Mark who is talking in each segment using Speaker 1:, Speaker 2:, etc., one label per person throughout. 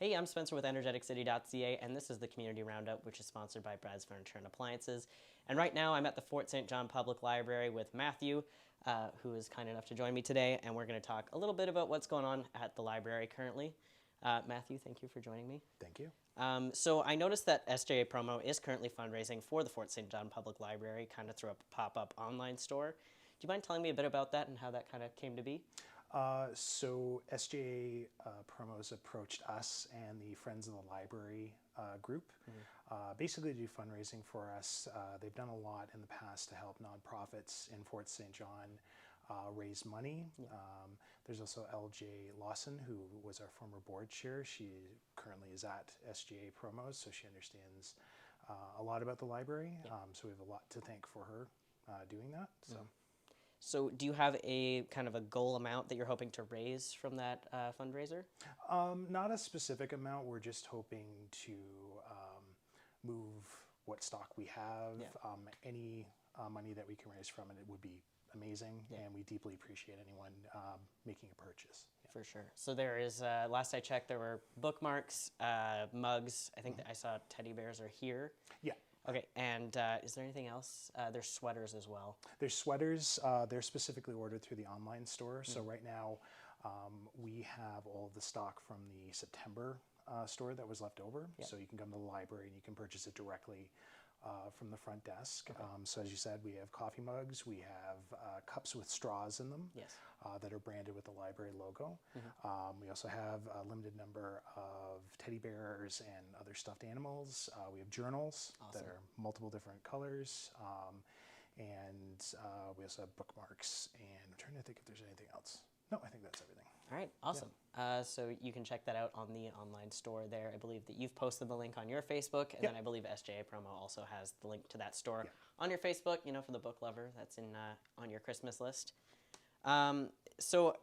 Speaker 1: Hey, I'm Spencer with Energeticcity.ca, and this is the Community Roundup, which is sponsored by Brad's Furniture and Appliances. And right now, I'm at the Fort St. John Public Library with Matthew, who is kind enough to join me today, and we're going to talk a little bit about what's going on at the library currently. Matthew, thank you for joining me.
Speaker 2: Thank you.
Speaker 1: So I noticed that SJA Promo is currently fundraising for the Fort St. John Public Library, kind of through a pop-up online store. Do you mind telling me a bit about that and how that kind of came to be?
Speaker 2: So SJA Promos approached us and the Friends of the Library group, basically to do fundraising for us. They've done a lot in the past to help nonprofits in Fort St. John raise money. There's also LJ Lawson, who was our former board chair. She currently is at SJA Promos, so she understands a lot about the library. So we have a lot to thank for her doing that.
Speaker 1: So do you have a kind of a goal amount that you're hoping to raise from that fundraiser?
Speaker 2: Not a specific amount. We're just hoping to move what stock we have. Any money that we can raise from it would be amazing, and we deeply appreciate anyone making a purchase.
Speaker 1: For sure. So there is, last I checked, there were bookmarks, mugs. I think that I saw teddy bears are here.
Speaker 2: Yeah.
Speaker 1: Okay, and is there anything else? There's sweaters as well.
Speaker 2: There's sweaters. They're specifically ordered through the online store. So right now we have all of the stock from the September store that was left over. So you can come to the library and you can purchase it directly from the front desk. So as you said, we have coffee mugs. We have cups with straws in them that are branded with the library logo. We also have a limited number of teddy bears and other stuffed animals. We have journals that are multiple different colors. And we also have bookmarks. And I'm trying to think if there's anything else. No, I think that's everything.
Speaker 1: All right, awesome. So you can check that out on the online store there. I believe that you've posted the link on your Facebook, and then I believe SJA Promo also has the link to that store on your Facebook, you know, for the book lover. That's in on your Christmas list. So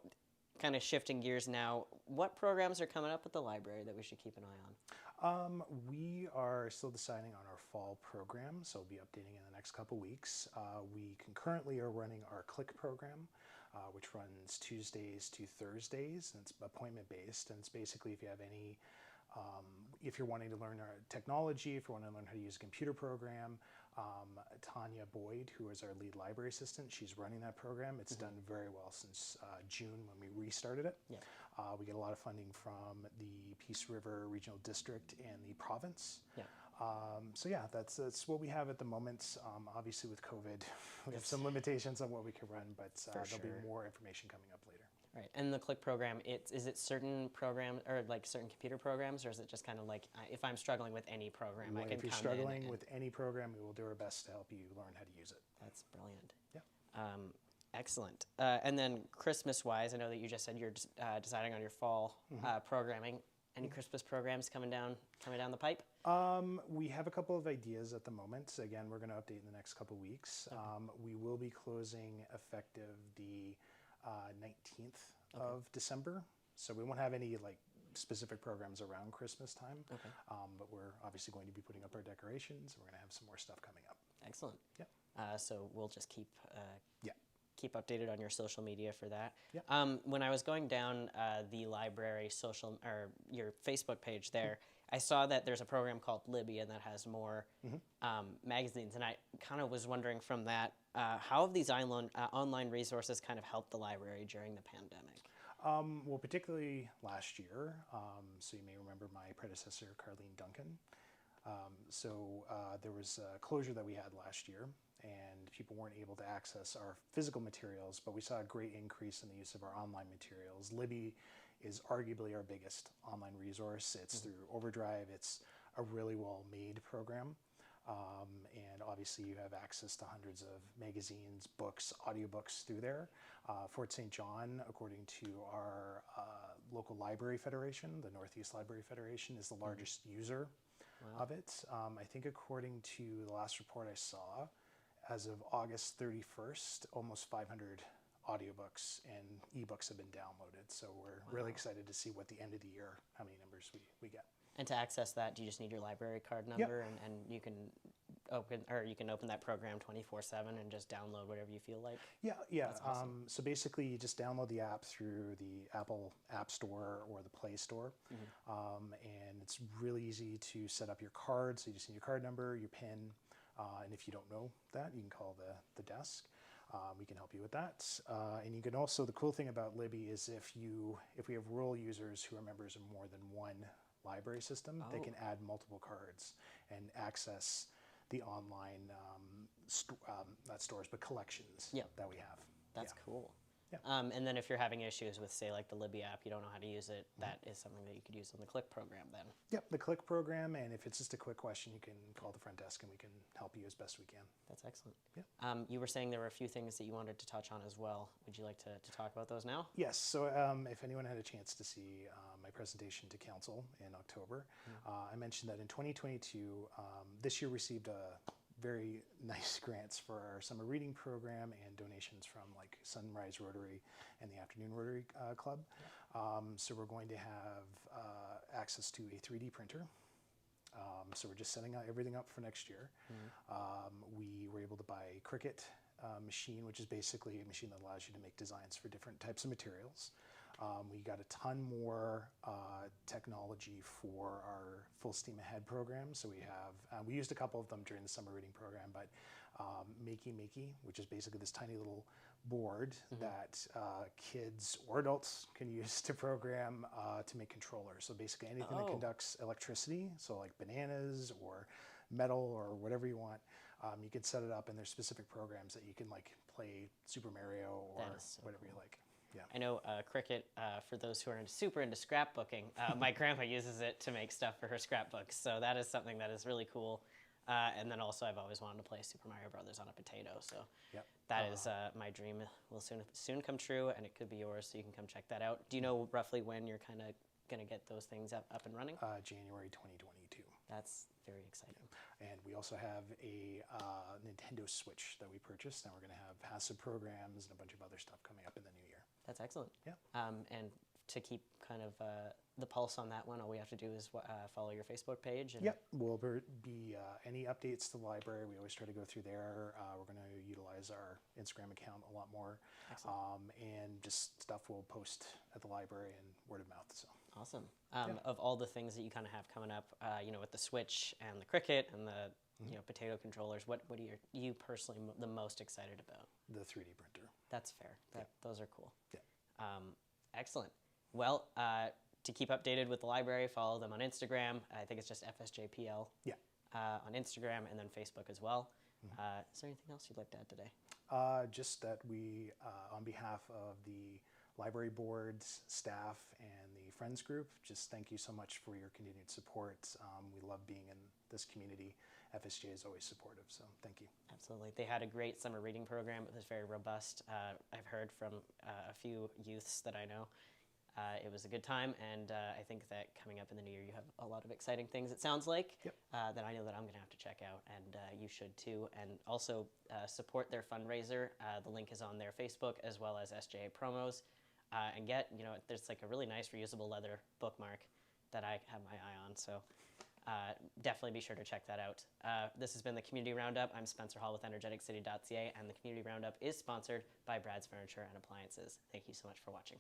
Speaker 1: kind of shifting gears now, what programs are coming up at the library that we should keep an eye on?
Speaker 2: We are still deciding on our fall program, so we'll be updating in the next couple weeks. We concurrently are running our CLICK program, which runs Tuesdays to Thursdays, and it's appointment-based, and it's basically if you have any, if you're wanting to learn our technology, if you want to learn how to use a computer program, Tanya Boyd, who is our lead library assistant, she's running that program. It's done very well since June when we restarted it. We get a lot of funding from the Peace River Regional District and the province. So yeah, that's what we have at the moment. Obviously with COVID, we have some limitations on what we can run, but there'll be more information coming up later.
Speaker 1: Right, and the CLICK program, is it certain programs, or like certain computer programs, or is it just kind of like, if I'm struggling with any program, I can come in?
Speaker 2: If you're struggling with any program, we will do our best to help you learn how to use it.
Speaker 1: That's brilliant. Excellent. And then Christmas-wise, I know that you just said you're deciding on your fall programming. Any Christmas programs coming down the pipe?
Speaker 2: We have a couple of ideas at the moment. Again, we're going to update in the next couple of weeks. We will be closing effective the 19th of December. So we won't have any like specific programs around Christmas time. But we're obviously going to be putting up our decorations. We're going to have some more stuff coming up.
Speaker 1: Excellent. So we'll just keep updated on your social media for that. When I was going down the library your Facebook page there, I saw that there's a program called Libby, and that has more magazines, and I kind of was wondering from that, how have these online resources kind of helped the library during the pandemic?
Speaker 2: Well, particularly last year, so you may remember my predecessor, Carlene Duncan. There was a closure that we had last year, and people weren't able to access our physical materials, but we saw a great increase in the use of our online materials. Libby is arguably our biggest online resource. It's through Overdrive. It's a really well-made program. And obviously you have access to hundreds of magazines, books, audiobooks through there. Fort St. John, according to our local library federation, the Northeast Library Federation, is the largest user of it. I think according to the last report I saw, as of August 31st, almost 500 audiobooks and ebooks have been downloaded. So we're really excited to see what the end of the year, how many numbers we get.
Speaker 1: And to access that, do you just need your library card number, and you can you can open that program 24/7 and just download whatever you feel like.
Speaker 2: Yeah, yeah.
Speaker 1: That's awesome.
Speaker 2: So basically, you just download the app through the Apple App Store or the Play Store, and it's really easy to set up your card. So you just need your card number, your PIN, and if you don't know that, you can call the desk. We can help you with that. And you can also, the cool thing about Libby is if we have rural users who are members of more than one library system, they can add multiple cards and access the online, not stores, but collections that we have.
Speaker 1: That's cool.
Speaker 2: Yeah.
Speaker 1: And then if you're having issues with, say, like the Libby app, you don't know how to use it, that is something that you could use on the Click program then.
Speaker 2: Yep, the Click program, and if it's just a quick question, you can call the front desk and we can help you as best we can.
Speaker 1: That's excellent.
Speaker 2: Yeah.
Speaker 1: You were saying there were a few things that you wanted to touch on as well. Would you like to talk about those now?
Speaker 2: Yes, so if anyone had a chance to see my presentation to Council in October, I mentioned that in 2022, this year received a very nice grants for our summer reading program and donations from like Sunrise Rotary and the Afternoon Rotary Club. So we're going to have access to a 3D printer. So we're just setting everything up for next year. We were able to buy a Cricut machine, which is basically a machine that allows you to make designs for different types of materials. We got a ton more technology for our Full Steam Ahead program. So we used a couple of them during the summer reading program, but Makey, which is basically this tiny little board that kids or adults can use to program to make controllers. So basically anything that conducts electricity, so like bananas or metal or whatever you want, you can set it up, and there's specific programs that you can like play Super Mario or whatever you like. Yeah.
Speaker 1: I know Cricut, for those who are super into scrapbooking, my grandma uses it to make stuff for her scrapbooks. So that is something that is really cool. And then also I've always wanted to play Super Mario Brothers on a potato. So that is my dream will soon come true, and it could be yours. So you can come check that out. Do you know roughly when you're kind of going to get those things up and running?
Speaker 2: January 2022.
Speaker 1: That's very exciting.
Speaker 2: And we also have a Nintendo Switch that we purchased. Now we're going to have HACCP programs and a bunch of other stuff coming up in the new year.
Speaker 1: That's excellent.
Speaker 2: Yeah.
Speaker 1: And to keep kind of the pulse on that one, all we have to do is follow your Facebook page. And
Speaker 2: yep. Will be any updates to the library. We always try to go through there. We're going to utilize our Instagram account a lot more. And just stuff we'll post at the library and word of mouth. So.
Speaker 1: Awesome. Of all the things that you kind of have coming up, with the Switch and the Cricut and the potato controllers, what are you personally the most excited about?
Speaker 2: The 3D printer.
Speaker 1: That's fair. Those are cool.
Speaker 2: Yeah.
Speaker 1: Excellent. Well, to keep updated with the library, follow them on Instagram. I think it's just FSJPL.
Speaker 2: Yeah.
Speaker 1: On Instagram and then Facebook as well. Is there anything else you'd like to add today?
Speaker 2: Just that we, on behalf of the library boards, staff, and the Friends group, just thank you so much for your continued support. We love being in this community. FSJ is always supportive, so thank you.
Speaker 1: Absolutely. They had a great summer reading program. It was very robust. I've heard from a few youths that I know. It was a good time, and I think that coming up in the new year, you have a lot of exciting things, it sounds like, that I know that I'm going to have to check out, and you should too. And also support their fundraiser. The link is on their Facebook, as well as SJA promos. And there's like a really nice reusable leather bookmark that I have my eye on, so definitely be sure to check that out. This has been the Community Roundup. I'm Spencer Hall with Energeticcity.ca, and the Community Roundup is sponsored by Brad's Furniture and Appliances. Thank you so much for watching.